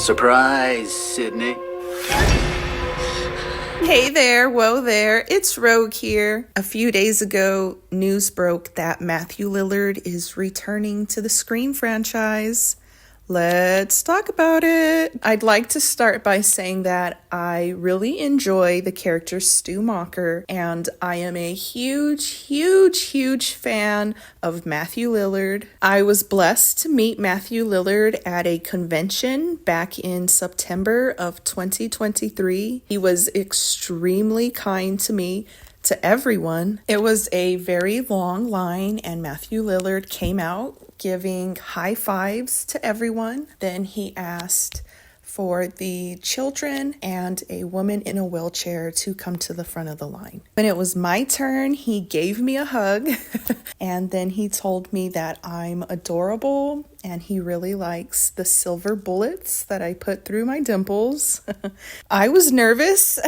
Surprise, Sydney. Hey there, whoa there, it's Rogue here. A few days ago, news broke that Matthew Lillard is returning to the Scream franchise. Let's talk about it. I'd like to start by saying that I really enjoy the character Stu Macher, and I am a huge fan of Matthew Lillard. I was blessed to meet Matthew Lillard at a convention back in September of 2023. He was extremely kind to me, to everyone. It was a very long line, and Matthew Lillard came out giving high fives to everyone. Then he asked for the children and a woman in a wheelchair to come to the front of the line. When it was my turn, he gave me a hug and then he told me that I'm adorable and he really likes the silver bullets that I put through my dimples. I was nervous,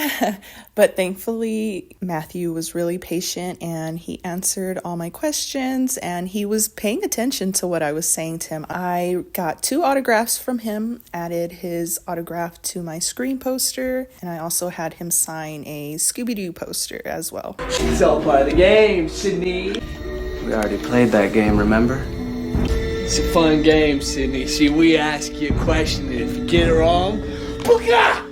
but thankfully Matthew was really patient and he answered all my questions and he was paying attention to what I was saying to him. I got 2 autographs from him, added his autograph to my Scream poster, and I also had him sign a Scooby-Doo poster as well. It's all part of the game, Sydney. We already played that game, remember? It's a fun game, Sydney. See, we ask you a question, and if you get it wrong, booga!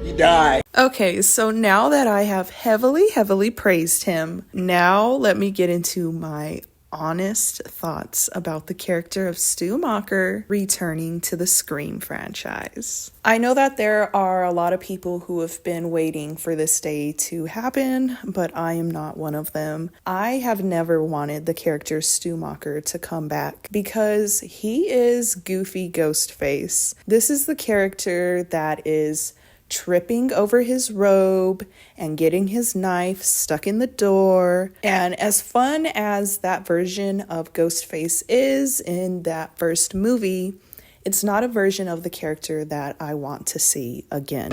You die. Okay, so now that I have heavily praised him, now let me get into my honest thoughts about the character of Stu Macher returning to the Scream franchise. I know that there are a lot of people who have been waiting for this day to happen, but I am not one of them. I have never wanted the character Stu Macher to come back because he is goofy Ghostface. This is the character that is tripping over his robe and getting his knife stuck in the door. And as fun as that version of Ghostface is in that first movie, it's not a version of the character that I want to see again.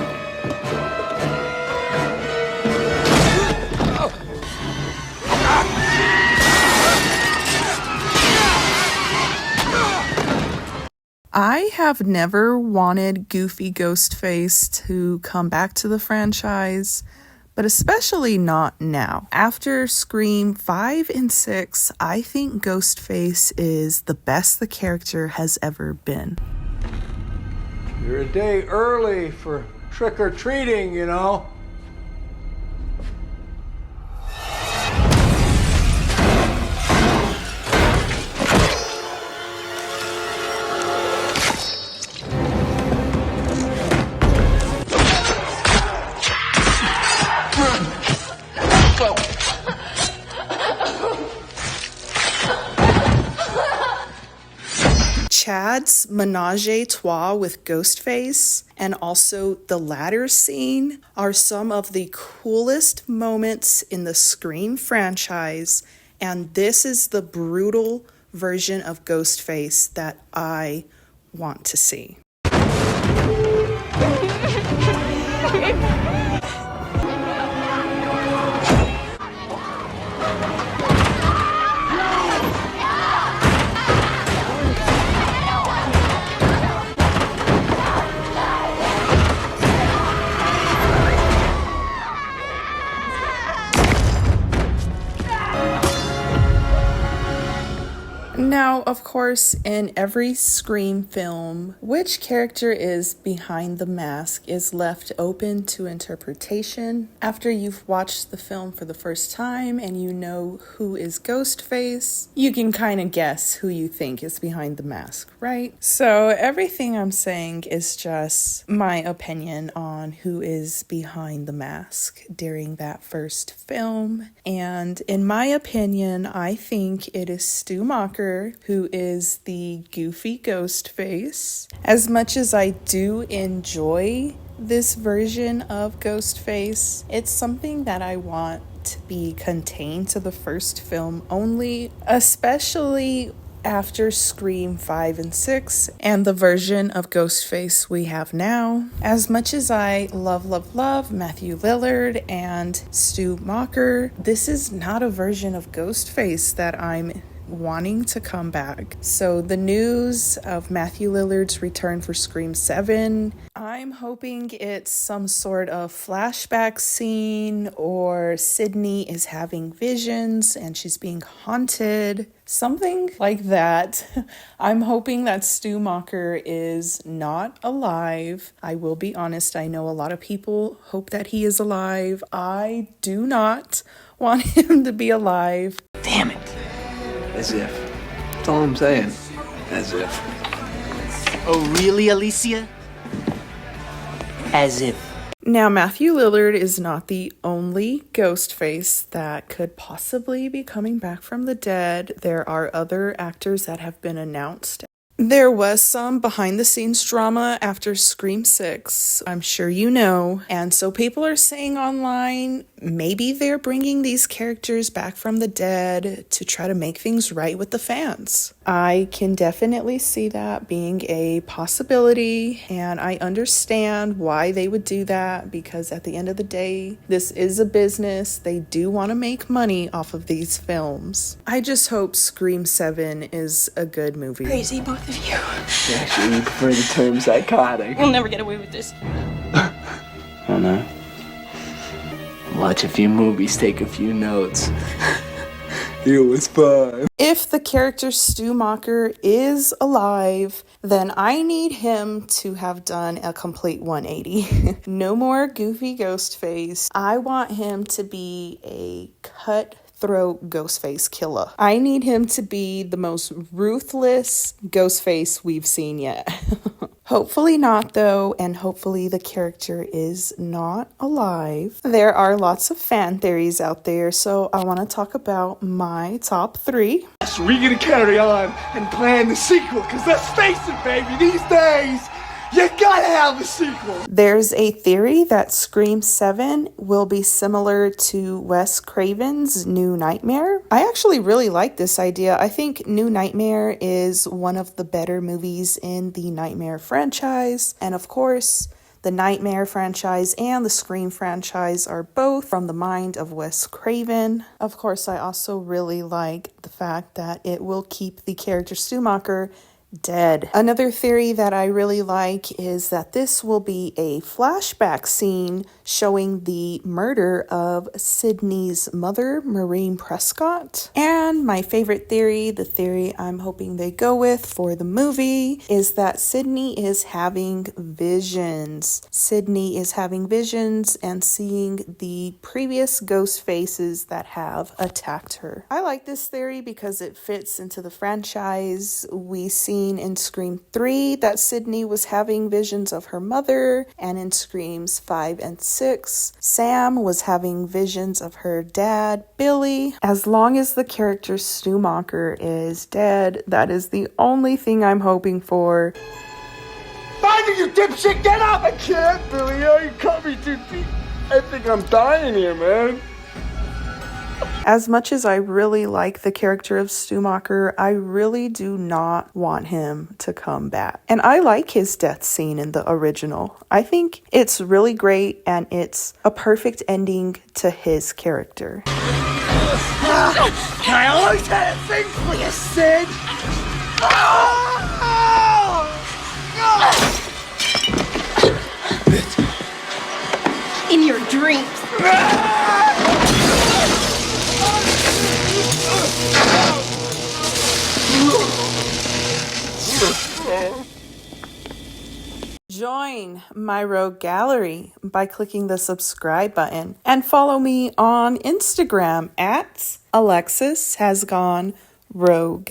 I have never wanted goofy Ghostface to come back to the franchise, but especially not now. After Scream 5 and 6, I think Ghostface is the best the character has ever been. You're a day early for trick-or-treating, you know. Chad's menage a trois with Ghostface and also the ladder scene are some of the coolest moments in the Scream franchise, and this is the brutal version of Ghostface that I want to see. Now, of course, in every Scream film, which character is behind the mask is left open to interpretation. After you've watched the film for the first time and you know who is Ghostface, you can kind of guess who you think is behind the mask, right? So everything I'm saying is just my opinion on who is behind the mask during that first film. And in my opinion, I think it is Stu Macher, who is the goofy Ghostface. As much as I do enjoy this version of Ghostface, it's something that I want to be contained to the first film only, especially after Scream 5 and 6 and the version of Ghostface we have now. As much as I love Matthew Lillard and Stu Macher, this is not a version of Ghostface that I'm wanting to come back. So the news of Matthew Lillard's return for Scream 7, I'm hoping it's some sort of flashback scene, or Sydney is having visions and she's being haunted. Something like that. I'm hoping that Stu Macher is not alive. I will be honest, I know a lot of people hope that he is alive. I do not want him to be alive. Damn it. As if. That's all I'm saying. As if. Oh, really, Alicia? As if. Now, Matthew Lillard is not the only Ghostface that could possibly be coming back from the dead. There are other actors that have been announced. There was some behind-the-scenes drama after Scream 6, I'm sure you know. And so people are saying online, maybe they're bringing these characters back from the dead to try to make things right with the fans. I can definitely see that being a possibility, and I understand why they would do that, because at the end of the day, this is a business. They do want to make money off of these films. I just hope Scream 7 is a good movie. Crazy, both of you. Actually, you prefer the term psychotic. We'll never get away with this. Oh no? Watch a few movies, take a few notes. It was fun. If the character Stu Macher is alive, then I need him to have done a complete 180. No more goofy Ghostface. I want him to be a cutthroat Ghostface killer. I need him to be the most ruthless Ghostface we've seen yet. Hopefully not, though, and hopefully the character is not alive. There are lots of fan theories out there, so I want to talk about my top 3. So we're gonna carry on and plan the sequel, because let's face it, baby, these days, you gotta have a sequel. There's a theory that Scream 7 will be similar to Wes Craven's New Nightmare. I actually really like this idea. I think New Nightmare is one of the better movies in the Nightmare franchise. And of course, the Nightmare franchise and the Scream franchise are both from the mind of Wes Craven. Of course, I also really like the fact that it will keep the character Stu Macher dead. Another theory that I really like is that this will be a flashback scene showing the murder of Sydney's mother, Maureen Prescott. And my favorite theory, the theory I'm hoping they go with for the movie, is that Sydney is having visions. Sydney is having visions and seeing the previous ghost faces that have attacked her. I like this theory because it fits into the franchise. We see in Scream 3 that Sydney was having visions of her mother, and in Screams 5 and 6, Sam was having visions of her dad, Billy. As long as the character Stu Macher is dead, that is the only thing I'm hoping for. Finally, you dipshit, get up! I can't, Billy, you cut me too deep. I think I'm dying here, man. As much as I really like the character of Stu Macher, I really do not want him to come back. And I like his death scene in the original. I think it's really great, and it's a perfect ending to his character. I always had a thing for you, Sid! In your dreams. Join my Rogue Gallery by clicking the subscribe button, and follow me on Instagram at Alexis Has Gone Rogue.